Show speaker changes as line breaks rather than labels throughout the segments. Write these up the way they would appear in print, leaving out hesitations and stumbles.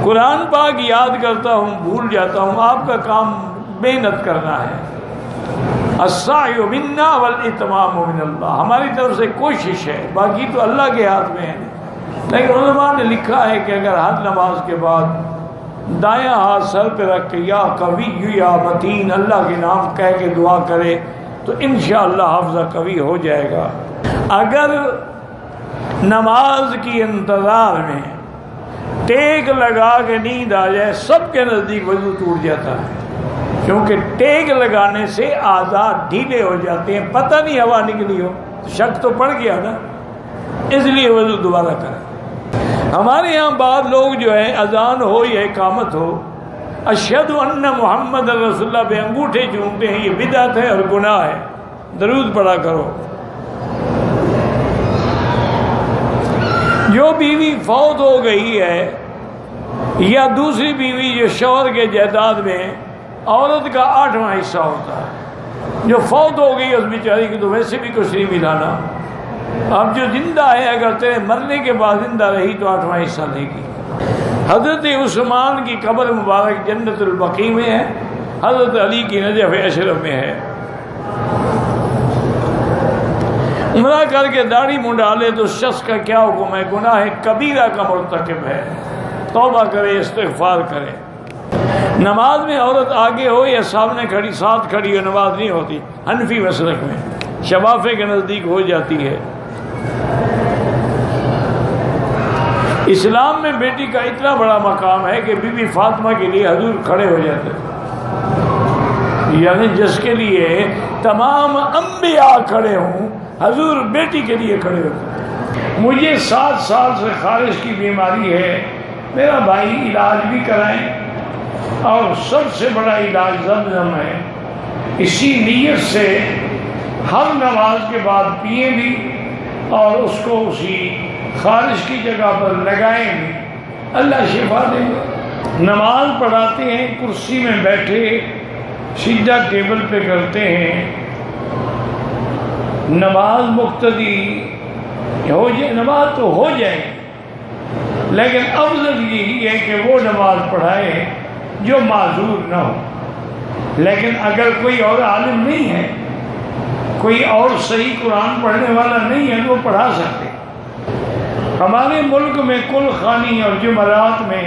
قرآن پاک یاد کرتا ہوں بھول جاتا ہوں. آپ کا کام محنت کرنا ہے. السعی منا والاتمام من اللہ، ہماری طرف سے کوشش ہے، باقی تو اللہ کے ہاتھ میں ہے. لیکن علماء نے لکھا ہے کہ اگر ہر نماز کے بعد دایاں ہاتھ سر پہ رکھ کے یا قوی یا متین اللہ کے نام کہہ کے دعا کرے تو انشاءاللہ حافظہ قوی ہو جائے گا. اگر نماز کی انتظار میں ٹیک لگا کے نیند آ جائے، سب کے نزدیک وضو ٹوٹ جاتا ہے، کیونکہ ٹیک لگانے سے اعضاء ڈھیلے ہو جاتے ہیں. پتہ نہیں ہوا نکلی ہو تو شک تو پڑ گیا نا، اس لیے وضو دوبارہ کریں. ہمارے یہاں بعض لوگ جو ہے اذان ہو یا اقامت ہو اشہد ان محمد رسول اللہ پہ انگوٹھے چومتے ہیں. یہ بدعت ہے اور گناہ ہے. درود پڑھا کرو. جو بیوی فوت ہو گئی ہے یا دوسری بیوی جو شوہر کے جائیداد میں عورت کا 8واں حصہ ہوتا ہے، جو فوت ہو گئی اس بیچاری کو تو ویسے بھی کچھ نہیں ملانا. اب جو زندہ ہے اگر تیرے مرنے کے بعد زندہ رہی تو 8واں حصہ لے گی. حضرت عثمان کی قبر مبارک جنت البقیع میں ہے، حضرت علی کی نجف اشرف میں ہے. عمرہ کر کے داڑھی منڈالے تو شخص کا کیا حکم ہے؟ گناہ کبیرہ کا مرتکب ہے. توبہ کرے، استغفار کرے. نماز میں عورت آگے ہو یا سامنے کھڑی، ساتھ کھڑی ہو نماز نہیں ہوتی. حنفی مسلک میں شفافے کے نزدیک ہو جاتی ہے. اسلام میں بیٹی کا اتنا بڑا مقام ہے کہ بی بی فاطمہ کے لیے حضور کھڑے ہو جاتے ہیں، یعنی جس کے لیے تمام انبیاء کھڑے ہوں حضور بیٹی کے لیے کھڑے ہوتے ہیں. مجھے 7 سال سے خارش کی بیماری ہے، میرا بھائی علاج بھی کرائیں، اور سب سے بڑا علاج زمزم ہے. اسی نیت سے ہر نماز کے بعد پئیں بھی اور اس کو اسی خارش کی جگہ پر لگائیں بھی، اللہ شفا دیں گے. نماز پڑھاتے ہیں کرسی میں بیٹھے، سیدھا ٹیبل پہ کرتے ہیں. نماز مقتدی ہو جائے، نماز تو ہو جائے، لیکن افضل یہی ہے کہ وہ نماز پڑھائے جو معذور نہ ہو. لیکن اگر کوئی اور عالم نہیں ہے، کوئی اور صحیح قرآن پڑھنے والا نہیں ہے تو وہ پڑھا سکتے. ہمارے ملک میں کل خوانی اور جمعرات میں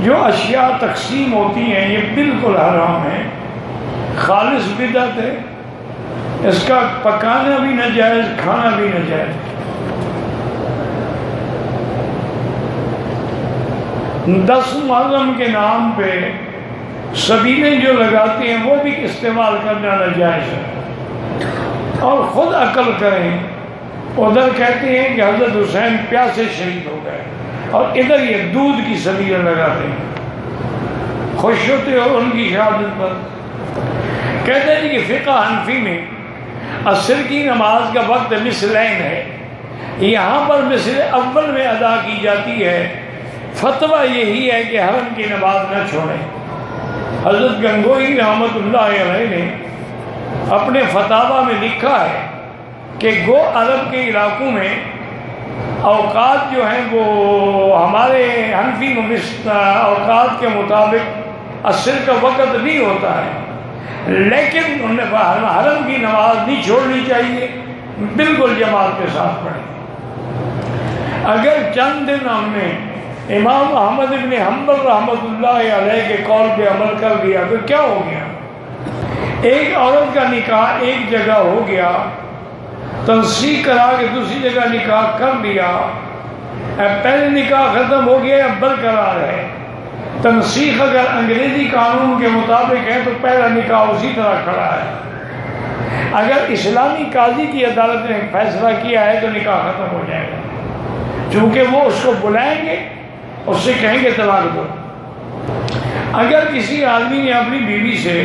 جو اشیاء تقسیم ہوتی ہیں یہ بالکل حرام ہے، خالص بدعت ہے. اس کا پکانا بھی ناجائز، کھانا بھی ناجائز. 10 محرم کے نام پہ سبیلیں جو لگاتے ہیں وہ بھی استعمال کرنا ناجائز ہے. اور خود عقل کریں، ادھر کہتے ہیں کہ حضرت حسین پیاسے شہید ہو گئے اور ادھر یہ دودھ کی سبیلیں لگاتے ہیں، خوش ہوتے ہو ان کی شہادت پر. کہتے ہیں کہ فقہ حنفی میں عصر کی نماز کا وقت مثلین ہے، یہاں پر مثل اول میں ادا کی جاتی ہے. فتویٰ یہی ہے کہ حرم کی نماز نہ چھوڑیں. حضرت گنگوئی رحمۃ اللہ علیہ نے اپنے فتاویٰ میں لکھا ہے کہ گو عرب کے علاقوں میں اوقات جو ہیں وہ ہمارے حنفی اوقات کے مطابق عصر کا وقت نہیں ہوتا ہے، لیکن انہیں حرم کی نماز نہیں چھوڑنی چاہیے، بالکل جماعت کے ساتھ پڑھیں. اگر چند دن ہم نے امام احمد ابن حنبل رحمۃ اللہ علیہ کے قول پہ عمل کر دیا تو کیا ہو گیا؟ ایک عورت کا نکاح ایک جگہ ہو گیا، تنسیخ کرا کے دوسری جگہ نکاح کر لیا، پہلے نکاح ختم ہو گیا اب برقرار ہے. تنسیخ اگر انگریزی قانون کے مطابق ہے تو پہلا نکاح اسی طرح کھڑا ہے. اگر اسلامی قاضی کی عدالت نے فیصلہ کیا ہے تو نکاح ختم ہو جائے گا، چونکہ وہ اس کو بلائیں گے، اس سے کہیں گے طلاق دو. اگر کسی آدمی نے اپنی بیوی سے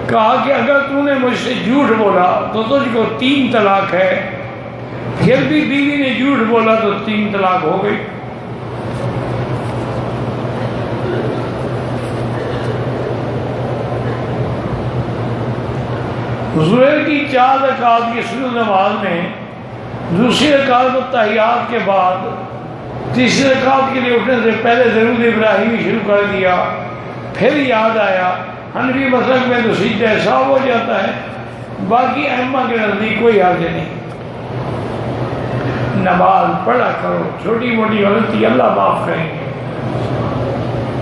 کہا کہ اگر تو نے مجھ سے جھوٹ بولا تو تجھ کو 3 طلاق ہے، پھر بھی بیوی نے جھوٹ بولا تو 3 طلاق ہو گئی. ظہر کی 4 رکعات کی سنت نماز میں دوسری رکعت التحیات کے بعد تیسری رکعت کے لیے اٹھنے سے پہلے درود ابراہیمی شروع کر دیا، پھر یاد آیا حنفی مسلک میں تو سجدہ سہو ہو جاتا ہے، باقی ائمہ کے نزدیک کوئی حرج نہیں۔ نماز پڑھا کرو، چھوٹی موٹی غلطی اللہ معاف کریں گے۔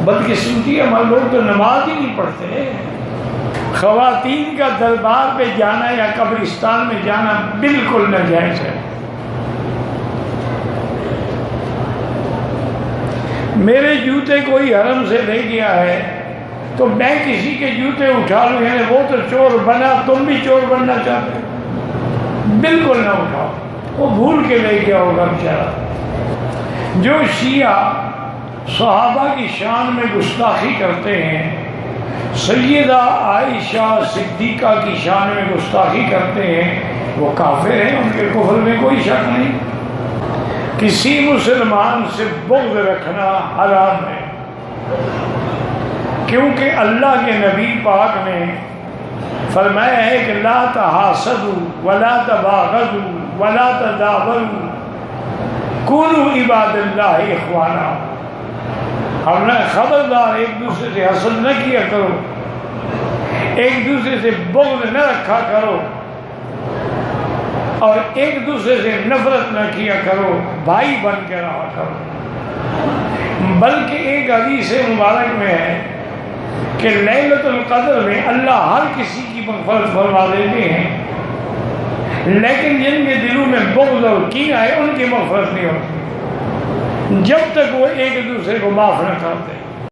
بدقسمتی ہمارے لوگ تو نماز ہی نہیں پڑھتے۔ خواتین کا دربار پہ جانا یا قبرستان میں جانا بالکل ناجائز ہے۔ میرے جوتے کوئی حرم سے لے گیا ہے تو میں کسی کے جوتے اٹھا لوں، یعنی وہ تو چور بنا، تم بھی چور بننا چاہتے ہو؟ بالکل نہ اٹھاؤ، وہ بھول کے لے گیا ہوگا بیچارہ۔ جو شیعہ صحابہ کی شان میں گستاخی کرتے ہیں، سیدہ عائشہ صدیقہ کی شان میں گستاخی کرتے ہیں، وہ کافر ہیں، ان کے کفر میں کوئی شک نہیں۔ کسی مسلمان سے بغض رکھنا حرام ہے، کیونکہ اللہ کے نبی پاک نے فرمایا ہے کہ لا تحاسدوا ولا تباغضوا ولا تدابروا کونوا عباد اللہ اخوانا۔ ہم نے خبردار ایک دوسرے سے حسد نہ کیا کرو، ایک دوسرے سے بغض نہ رکھا کرو، اور ایک دوسرے سے نفرت نہ کیا کرو، بھائی بن کے رہا کرو۔ بلکہ ایک حدیث مبارک میں ہے کہ لیلۃ القدر میں اللہ ہر کسی کی مغفرت فرما دیتے ہیں، لیکن جن کے دلوں میں بغض اور کینہ ہے ان کی مغفرت نہیں ہوتی جب تک وہ ایک دوسرے کو معاف نہ کرتے۔